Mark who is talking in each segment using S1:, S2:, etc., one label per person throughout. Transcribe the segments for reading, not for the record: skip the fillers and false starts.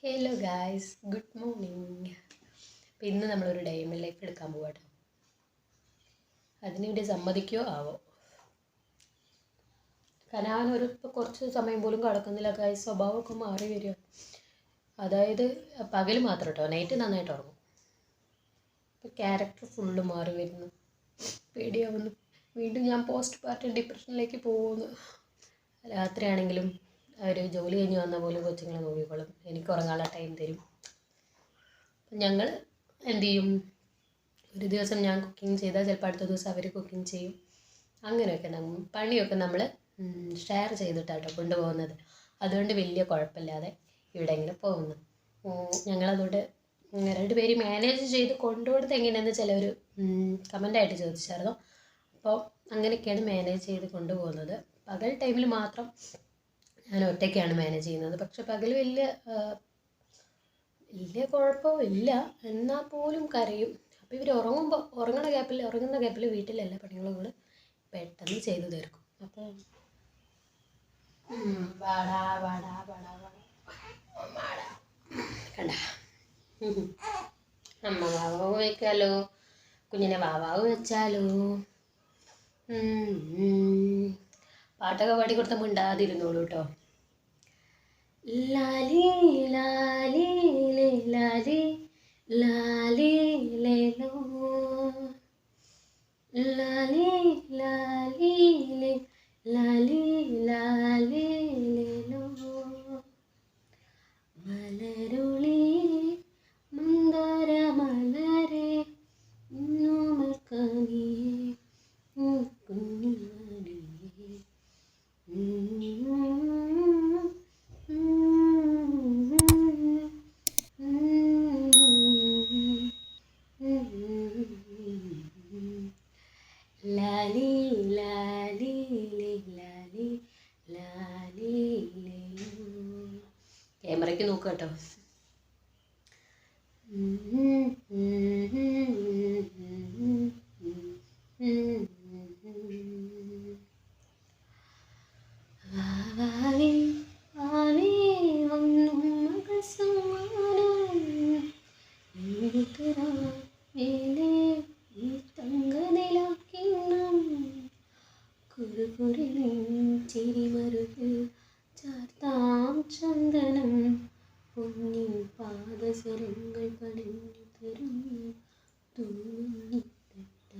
S1: Hello guys, good morning. അപ്പോൾ ഇന്ന് നമ്മളൊരു ഡേ ഇൻ മൈ ലൈഫ് എടുക്കാൻ പോവാട്ടോ. അതിനുവേണ്ടി സമ്മതിക്കോ ആവോ? കാരണം ഇപ്പോൾ കുറച്ച് സമയം പോലും കിടക്കുന്നില്ല ഗായ്സ്. സ്വഭാവമൊക്കെ മാറി വരിക. അതായത് പകൽ മാത്രം കേട്ടോ, നൈറ്റ് നന്നായിട്ട് ഉറങ്ങും. ഇപ്പോൾ ക്യാരക്ടർ ഫുള്ള് മാറി വരുന്നു. പേടിയാവുന്നു. വീണ്ടും ഞാൻ പോസ്റ്റ് പാർട്ടം ഡിപ്രഷനിലേക്ക് പോകുന്നു. രാത്രിയാണെങ്കിലും അവർ ജോലി കഴിഞ്ഞ് വന്നാൽ പോലും കൊച്ചുങ്ങളെ നോക്കിക്കോളും. എനിക്ക് ഉറങ്ങാനുള്ള ടൈം തരും. ഞങ്ങൾ എന്ത് ചെയ്യും, ഒരു ദിവസം ഞാൻ കുക്കിംഗ് ചെയ്താൽ ചിലപ്പോൾ അടുത്ത ദിവസം അവർ കുക്കിംഗ് ചെയ്യും. അങ്ങനെയൊക്കെ പണിയൊക്കെ നമ്മൾ ഷെയർ ചെയ്തിട്ടാട്ടോ കൊണ്ടുപോകുന്നത്. അതുകൊണ്ട് വലിയ കുഴപ്പമില്ലാതെ ഇവിടെ ഇങ്ങനെ പോകുന്നു. ഞങ്ങളതുകൊണ്ട് രണ്ടുപേര് മാനേജ് ചെയ്ത് കൊണ്ടുപോകുന്നത് എങ്ങനെയാണെന്ന് ചിലവർ കമൻ്റായിട്ട് ചോദിച്ചായിരുന്നു. അപ്പോൾ അങ്ങനെയൊക്കെയാണ് മാനേജ് ചെയ്ത് കൊണ്ടുപോകുന്നത്. പകൽ ടൈമിൽ മാത്രം ഞാൻ ഒറ്റയ്ക്കാണ് മാനേജ് ചെയ്യുന്നത്. പക്ഷെ പകൽ വലിയ കുഴപ്പമില്ല, എന്നാൽ പോലും കരയും. അപ്പോൾ ഇവർ ഉറങ്ങുന്ന ഗ്യാപ്പിൽ വീട്ടിലെല്ലാ പണികളും കൂടെ പെട്ടെന്ന് ചെയ്തു തീർക്കും. അപ്പോൾ കണ്ട അമ്മ വാവാവ് വയ്ക്കാലോ, കുഞ്ഞിനെ വാവാവ് വെച്ചാലോ. പാട്ടൊക്കെ പാടി കൊടുത്താൽ മിണ്ടാതിരുന്നോളൂ കേട്ടോ. ലാലി ലാലി ലാലി ലാലി ലേലോ, ലാലി ലാലി ലാലി ലാലി ലേലോ, മലരുളി മന്ദാര മലരെ നോമൽക്കനി കുഞ്ഞിമാരി. ലാലി ലാലി ലാലി ലാലി. ക്യാമറയ്ക്ക് നോക്കുക കേട്ടോ. ചിരിമറുക് ചാർത്താം ചന്ദനം പൊന്നിൻ പാദസരങ്ങൾ പണിഞ്ഞു തരുന്നു തൂങ്ങിത്തട്ട.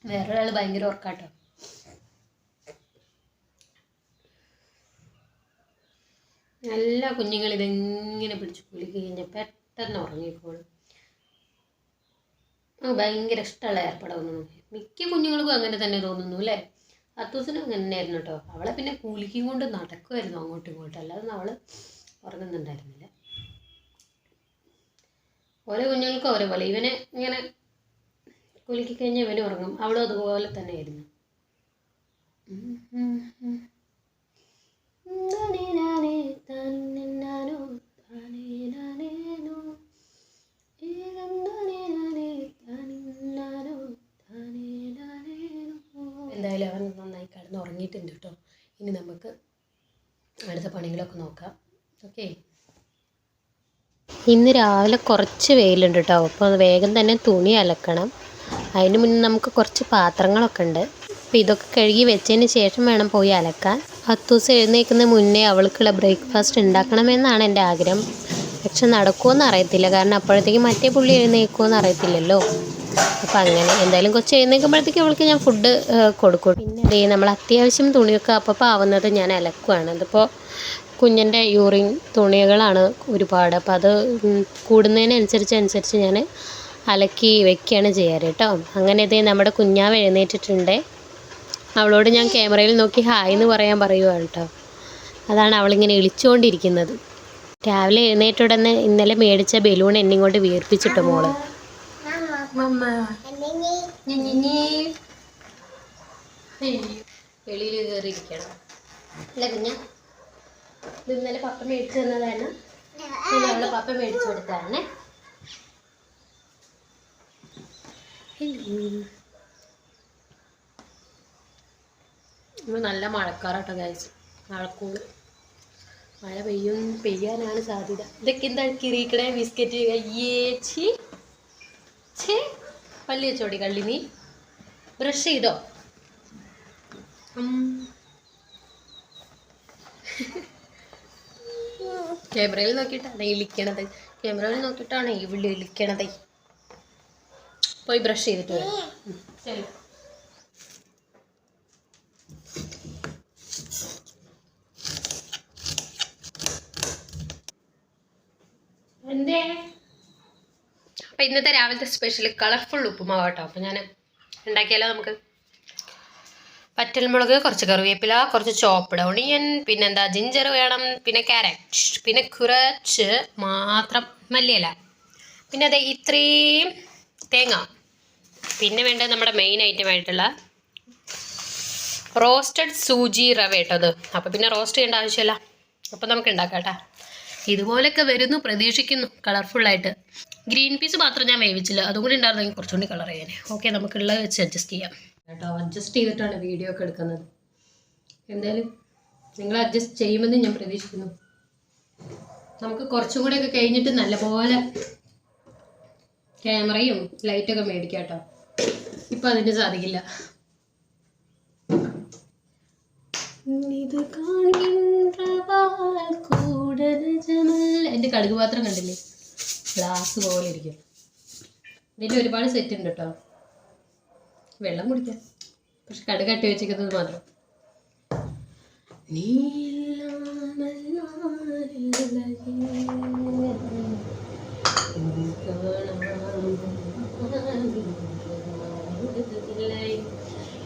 S1: വേറൊരാൾ ഭയങ്കര ഉറക്കാട്ടോ. നല്ല കുഞ്ഞുങ്ങൾ ഇതെങ്ങനെ പിടിച്ച് കുലുക്കി കഴിഞ്ഞാൽ പെട്ടെന്ന് ഉറങ്ങിക്കോളും. ഭയങ്കര ഇഷ്ടമുള്ള ഏർപ്പെടാവുന്നു. മിക്ക കുഞ്ഞുങ്ങൾക്കും അങ്ങനെ തന്നെ തോന്നുന്നു അല്ലേ? അത്തൂസിനും അങ്ങനെ തന്നെയായിരുന്നു കേട്ടോ. അവളെ പിന്നെ കുലുക്കി കൊണ്ട് നടക്കുമായിരുന്നു അങ്ങോട്ടും ഇങ്ങോട്ടും, അല്ലാതെ അവൾ ഉറങ്ങുന്നുണ്ടായിരുന്നില്ല. ഓരോ കുഞ്ഞുങ്ങൾക്കും ഓരോ പോലെ. ഇവനെ ഇങ്ങനെ കുലുക്കി കഴിഞ്ഞാൽ ഇവനും ഉറങ്ങും. അവളും അതുപോലെ തന്നെ ആയിരുന്നു. എന്തായാലും അവൻ നന്നായി കിടന്ന് ഉറങ്ങിയിട്ടുണ്ട് കേട്ടോ. ഇനി നമുക്ക് അടുത്ത പണികളൊക്കെ നോക്കാം. ഓക്കെ. ഇന്ന് രാവിലെ കുറച്ച് വെയിലുണ്ട് കേട്ടോ. അപ്പോൾ വേഗം തന്നെ തുണി അലക്കണം. അതിന് മുന്നേ നമുക്ക് കുറച്ച് പാത്രങ്ങളൊക്കെ ഉണ്ട്. അപ്പോൾ ഇതൊക്കെ കഴുകി വെച്ചതിന് ശേഷം വേണം പോയി അലക്കാൻ. അത്തൂസ് എഴുന്നേൽക്കുന്ന മുന്നേ അവൾക്കുള്ള ബ്രേക്ക്ഫാസ്റ്റ് ഉണ്ടാക്കണമെന്നാണ് എൻ്റെ ആഗ്രഹം. പക്ഷെ നടക്കുമെന്ന് അറിയത്തില്ല, കാരണം അപ്പോഴത്തേക്കും മറ്റേ പുള്ളി എഴുന്നേൽക്കുമെന്ന് അറിയത്തില്ലല്ലോ. അപ്പോൾ അങ്ങനെ എന്തായാലും കൊച്ചു എഴുന്നേൽക്കുമ്പോഴത്തേക്കും അവൾക്ക് ഞാൻ ഫുഡ് കൊടുക്കും. പിന്നെ നമ്മൾ അത്യാവശ്യം തുണിയൊക്കെ അപ്പോൾ ആവുന്നത് ഞാൻ അലക്കുവാണ്. അതിപ്പോൾ കുഞ്ഞിൻ്റെ യൂറിൻ തുണികളാണ് ഒരുപാട്. അപ്പോൾ അത് കൂടുന്നതിനനുസരിച്ച് ഞാൻ അലക്കി വെക്കുകയാണ് ചെയ്യാറ് കേട്ടോ. അങ്ങനെ ഇതേ നമ്മുടെ കുഞ്ഞാവ് എഴുന്നേറ്റിട്ടുണ്ട്. അവളോട് ഞാൻ ക്യാമറയിൽ നോക്കി ഹായ് എന്ന് പറയുവാണ് കേട്ടോ. അതാണ് അവളിങ്ങനെ ഇളിച്ചുകൊണ്ടിരിക്കുന്നത്. രാവിലെ എഴുന്നേറ്റുടനെ ഇന്നലെ മേടിച്ച ബലൂൺ എന്നെയും കൊണ്ട് വീർപ്പിച്ചിട്ട് മോള്. വെളിയിൽ കയറിയിരിക്കണം അല്ല കുഞ്ഞ. ഇത് ഇന്നലെ പപ്പ മേടിച്ചു തന്നതാണ്. അവളെ പപ്പ മേടിച്ചു കൊടുത്തതാണ്. നല്ല മഴക്കാറാട്ടോ ഗൈസ്. മഴക്കൂട് മഴ പെയ്യാനാണ് സാധ്യത. ഇതൊക്കെ എന്താ കിറിക്കണേ ബിസ്ക്കറ്റ്. അയ്യേച്ചി ഛേ പല്ലി വെച്ചോടി കള്ളി. നീ ബ്രഷ് ചെയ്തോ? ക്യാമറയിൽ നോക്കിയിട്ടാണ് ഇളിക്കണത്. ക്യാമറയിൽ നോക്കിയിട്ടാണ് ഇവിടെ ഇളിക്കണത്. പോയി ബ്രഷ് ചെയ്തിട്ട് വരാം. ശരി. എന്തേ? അപ്പം ഇന്നത്തെ രാവിലത്തെ സ്പെഷ്യൽ കളർഫുൾ ഉപ്പുമാവ് കേട്ടോ. അപ്പം ഞാൻ ഉണ്ടാക്കിയാലോ നമുക്ക്. പറ്റൽമുളക്, കുറച്ച് കറിവേപ്പില, കുറച്ച് ചോപ്പ്ഡ് ഓണിയൻ, പിന്നെന്താ ജിഞ്ചർ വേണം, പിന്നെ ക്യാരറ്റ്, പിന്നെ കുറച്ച് മാത്രം മല്ലിയില, പിന്നെ അതെ ഇത്രയും തേങ്ങ, പിന്നെ വേണ്ടത് നമ്മുടെ മെയിൻ ഐറ്റം ആയിട്ടുള്ള റോസ്റ്റഡ് സൂചി റവ കേട്ടത്. അപ്പോൾ പിന്നെ റോസ്റ്റ് ചെയ്യേണ്ട ആവശ്യമില്ല. അപ്പോൾ നമുക്ക് ഉണ്ടാക്കാം കേട്ടോ. ഇതുപോലെയൊക്കെ വരുന്നു പ്രതീക്ഷിക്കുന്നു കളർഫുള്ളായിട്ട്. ഗ്രീൻ പീസ് മാത്രം ഞാൻ വേവിച്ചില്ല, അതും കൂടി ഉണ്ടായിരുന്നെങ്കിൽ കുറച്ചുകൂടി കളർ ചെയ്യാൻ. ഓക്കെ, നമുക്കുള്ളത് വെച്ച് അഡ്ജസ്റ്റ് ചെയ്യാം കേട്ടോ. അഡ്ജസ്റ്റ് ചെയ്തിട്ടാണ് വീഡിയോ ഒക്കെ എടുക്കുന്നത്. എന്തായാലും നിങ്ങൾ അഡ്ജസ്റ്റ് ചെയ്യുമെന്ന് ഞാൻ പ്രതീക്ഷിക്കുന്നു. നമുക്ക് കുറച്ചും കൂടെയൊക്കെ കഴിഞ്ഞിട്ട് നല്ലപോലെ ക്യാമറയും ലൈറ്റൊക്കെ മേടിക്കാം കേട്ടോ. ഇപ്പം അതിന് സാധിക്കില്ല. എൻ്റെ കടുക് പാത്രം കണ്ടില്ലേ? ഗ്ലാസ് പോലെ ഇരിക്കും. ഇതിൽ ഒരുപാട് സെറ്റ് ഉണ്ട് കേട്ടോ. വെള്ളം കുടിക്കാം, പക്ഷെ കടുക് കട്ടി വെച്ചിരിക്കുന്നത് മാത്രം.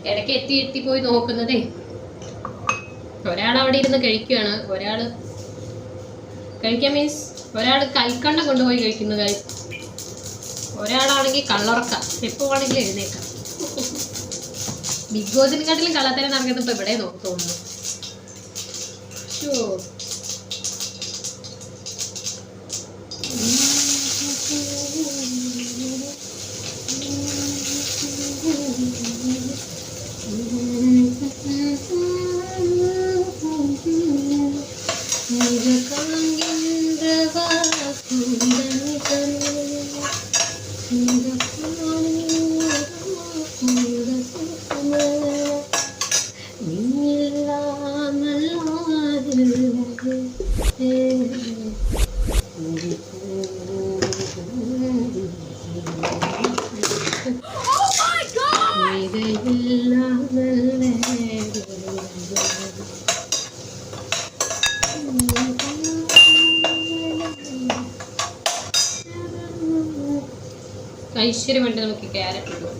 S1: ഇടയ്ക്ക് എത്തി പോയി നോക്കുന്നതേ. ഒരാൾ അവിടെ ഇരുന്ന് കഴിക്കുകയാണ്, ഒരാൾ കഴിക്കാൻ മീൻസ് ഒരാൾ കൽക്കണ്ടം കൊണ്ടുപോയി കഴിക്കുന്നു. ഒരാളാണെങ്കിൽ കള്ളുറക്ക, എപ്പോൾ വേണമെങ്കിലും എഴുന്നേക്കാം. ബിഗ് ബോസിനെക്കാട്ടിലും കള്ളത്തരം നടക്കുന്നത് ഇപ്പോൾ ഇവിടെ തോന്നുന്നു. ഐശ്വര്യം വേണ്ടി നമുക്ക് ക്യാരറ്റ് ഇടും.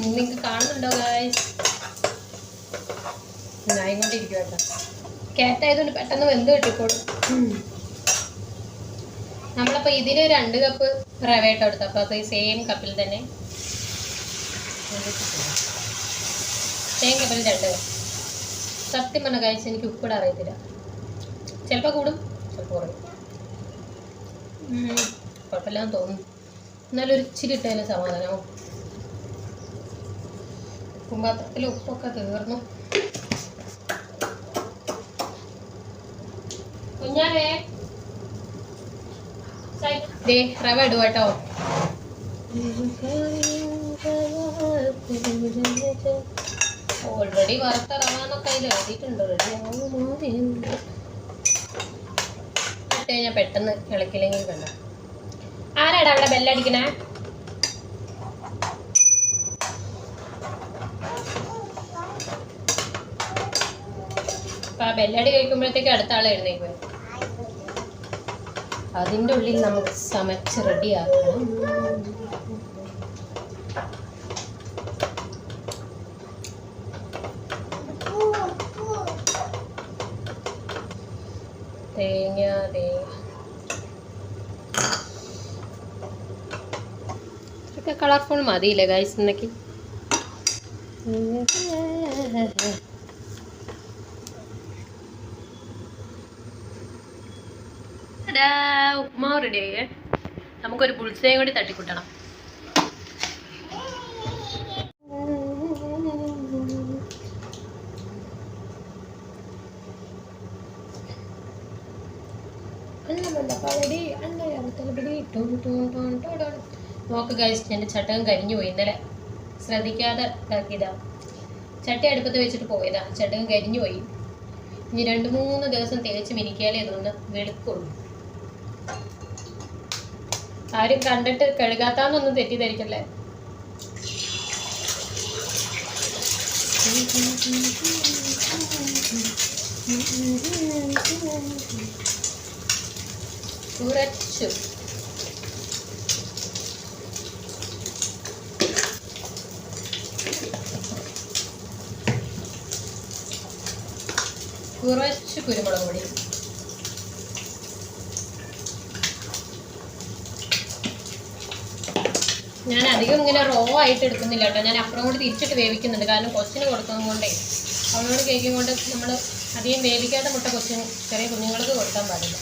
S1: നിങ്ങൾക്ക് കാണുന്നുണ്ടോ ഗായ്സ്? ഞായിക്കൊണ്ടിരിക്കും കേട്ടോ. ക്യാറ്റായതുകൊണ്ട് പെട്ടെന്ന് വെന്ത് കിട്ടിക്കോളും. നമ്മളപ്പോൾ ഇതിന് 2 കപ്പ് റവ ഇട്ട് കൊടുത്തു. അപ്പോൾ അത് സെയിം കപ്പിൽ തന്നെ 2 കപ്പ്. സത്യം പറഞ്ഞ കഴിച്ച് എനിക്ക് ഉപ്പിടാൻ അറിയത്തില്ല. ചിലപ്പോൾ കൂടും, ചിലപ്പോൾ കുറയും. കുഴപ്പമില്ലാന്ന് തോന്നുന്നു. എന്നാലും ഒരു ഇച്ചിരി ഇട്ടതിന് സമാധാനമാവും. ഉപ്പുംപാത്രത്തിൽ ഉപ്പൊക്കെ തീർന്നു. കുഞ്ഞാവേ ദേ റവ ഇടുക കേട്ടോ. ഓൾറെഡി വറുത്ത റവ എന്നൊക്കെ അതിൽ എഴുതിയിട്ടുണ്ട്. റെഡി ഇട്ട് കഴിഞ്ഞാൽ പെട്ടെന്ന് ഇളക്കില്ലെങ്കിൽ വേണ്ട. ആരാടാ അവിടെ ബെല്ലടിക്കണേ? അപ്പം ആ ബെല്ലടി കഴിക്കുമ്പോഴത്തേക്ക് അടുത്ത ആൾ എഴുന്നേക്കും. അതിൻ്റെ ഉള്ളിൽ നമുക്ക് സമച്ച് റെഡിയാക്കണം. തേങ്ങ കളർഫുൾ മതിയില്ലേ ഗൈസ് ഇന്നേക്ക്. ഉപ്മാവ് റെഡി ആയേ. നമുക്കൊരു ബുൾസയും കൂടി തട്ടിക്കൂട്ടണം. നോക്ക് ഗൈസ്, എൻ്റെ ചട്ടകം കരിഞ്ഞു പോയി. ഇന്നലെ ശ്രദ്ധിക്കാതെ ഇതാക്കിയതാ. ചട്ടി അടുപ്പത്ത് വെച്ചിട്ട് പോയതാ, ചട്ടകം കരിഞ്ഞു പോയി. ഇനി 2-3 ദിവസം തേച്ച് മിനിക്കാലേ അതൊന്ന് വെളുക്കുള്ളൂ. ആരും കണ്ടിട്ട് കഴുകാത്താന്നൊന്നും തെറ്റിദ്ധരിക്കല്ലേ. കുറച്ചു കുരുമുളക് പൊടി. ഞാൻ അധികം ഇങ്ങനെ റോ ആയിട്ട് എടുക്കുന്നില്ല കേട്ടോ. ഞാൻ അപ്പുറം കൊണ്ട് തിരിച്ചിട്ട് വേവിക്കുന്നുണ്ട്. കാരണം കൊച്ചിന് കൊടുക്കുന്നത് കൊണ്ടേ, അവളോട് കേൾക്കും കൊണ്ട് നമ്മൾ അധികം വേവിക്കാത്ത മുട്ട ചെറിയ കുഞ്ഞുങ്ങൾക്ക് കൊടുക്കാൻ പാടില്ല.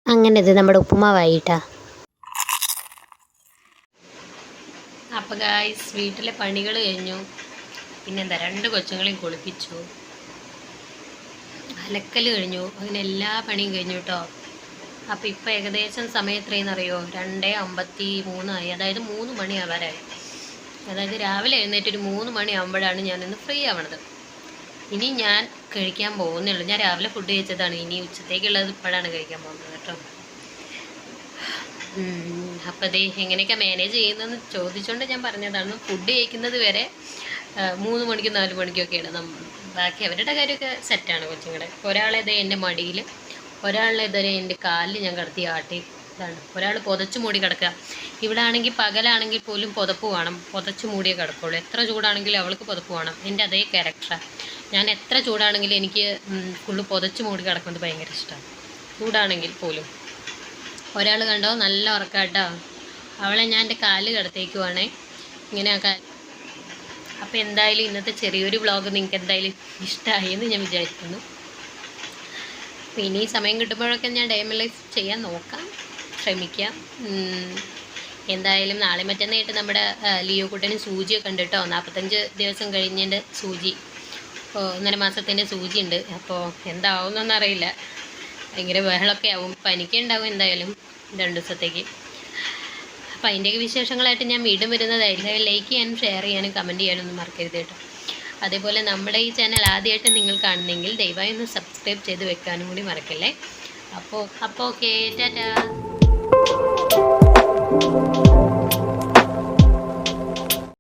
S2: അങ്ങനെ ഇത് നമ്മുടെ ഉപ്പുമാവായിട്ടാ.
S1: അപ്പം ഗായ്സ്, വീട്ടിലെ പണികൾ കഴിഞ്ഞു. പിന്നെന്താ, 2 കൊച്ചുങ്ങളെയും കുളിപ്പിച്ചു, അലക്കൽ കഴിഞ്ഞു, അങ്ങനെ എല്ലാ പണിയും കഴിഞ്ഞു കേട്ടോ. അപ്പം ഇപ്പം ഏകദേശം സമയം എത്രയെന്നറിയോ? 2:53 ആയി. അതായത് 3 മണിയാവാറായി. അതായത് രാവിലെ എഴുന്നേറ്റ് ഒരു 3 മണിയാകുമ്പോഴാണ് ഞാനിന്ന് ഫ്രീ ആവണത്. ഇനി ഞാൻ കഴിക്കാൻ പോകുന്നേ ഉള്ളൂ. ഞാൻ രാവിലെ ഫുഡ് കഴിച്ചതാണ്. ഇനി ഉച്ചത്തേക്കുള്ളത് ഇപ്പോഴാണ് കഴിക്കാൻ പോകുന്നത് കേട്ടോ. അപ്പം അത് എങ്ങനെയൊക്കെ മാനേജ് ചെയ്യുന്നതെന്ന് ചോദിച്ചുകൊണ്ട് ഞാൻ പറഞ്ഞതാണ്. ഫുഡ് കഴിക്കുന്നത് വരെ 3 മണിക്കും 4 മണിക്കൊക്കെയാണ്. ബാക്കി അവരുടെ കാര്യമൊക്കെ സെറ്റാണ് കൊച്ചുങ്ങളെ. ഒരാളേതേ എൻ്റെ മടിയിൽ, ഒരാളേതേ എൻ്റെ കാലിൽ ഞാൻ കിടത്തി ആട്ടി. ഇതാണ്. ഒരാൾ പുതച്ച് മൂടി കിടക്കുക. ഇവിടെ ആണെങ്കിൽ പകലാണെങ്കിൽ പോലും പുതപ്പ് വേണം, പുതച്ച് മൂടിയേ കിടക്കുള്ളൂ. എത്ര ചൂടാണെങ്കിലും അവൾക്ക് പുതപ്പ് വേണം. എൻ്റെ അതേ ക്യാരക്ടറാണ്. ഞാൻ എത്ര ചൂടാണെങ്കിലും എനിക്ക് ഫുള്ള് പുതച്ച് മൂടി കിടക്കുന്നത് ഭയങ്കര ഇഷ്ടമാണ്, ചൂടാണെങ്കിൽ പോലും. ഒരാൾ കണ്ടോ, നല്ല ഉറക്കാട്ടോ. അവളെ ഞാൻ എൻ്റെ കാല് കിടത്തേക്കുവാണേ, ഇങ്ങനെ ആ അപ്പോൾ എന്തായാലും ഇന്നത്തെ ചെറിയൊരു വ്ളോഗ് നിങ്ങൾക്ക് എന്തായാലും ഇഷ്ടമായി എന്ന് ഞാൻ വിചാരിക്കുന്നു. അപ്പോൾ ഇനി സമയം കിട്ടുമ്പോഴൊക്കെ ഞാൻ ഡേ മൈ ലൈഫ് ചെയ്യാൻ നോക്കാം, ശ്രമിക്കാം. എന്തായാലും നാളെ മറ്റന്നായിട്ട് നമ്മുടെ ലിയോ കുട്ടന് സൂചിയൊക്കെ ഉണ്ട് കേട്ടോ. 45 ദിവസം കഴിഞ്ഞതിൻ്റെ സൂചി, 1.5 മാസത്തിൻ്റെ സൂചി ഉണ്ട്. അപ്പോൾ എന്താവുമെന്നൊന്നറിയില്ല. ഭയങ്കര ബഹളമൊക്കെ ആവും, പനിക്കുണ്ടാവും എന്തായാലും 2 ദിവസത്തേക്ക്. അപ്പോൾ അതിൻ്റെയൊക്കെ വിശേഷങ്ങളായിട്ട് ഞാൻ വീണ്ടും വരുന്നതായിരിക്കും. ലൈക്ക് ചെയ്യാനും ഷെയർ ചെയ്യാനും കമൻറ്റ് ചെയ്യാനൊന്നും മറക്കരുത് കേട്ടോ. അതേപോലെ നമ്മുടെ ഈ ചാനൽ ആദ്യമായിട്ട് നിങ്ങൾ കാണുന്നെങ്കിൽ ദയവായി ഒന്ന് സബ്സ്ക്രൈബ് ചെയ്ത് വെക്കാനും കൂടി മറക്കല്ലേ. അപ്പോൾ ഓക്കെ, ടാറ്റാ.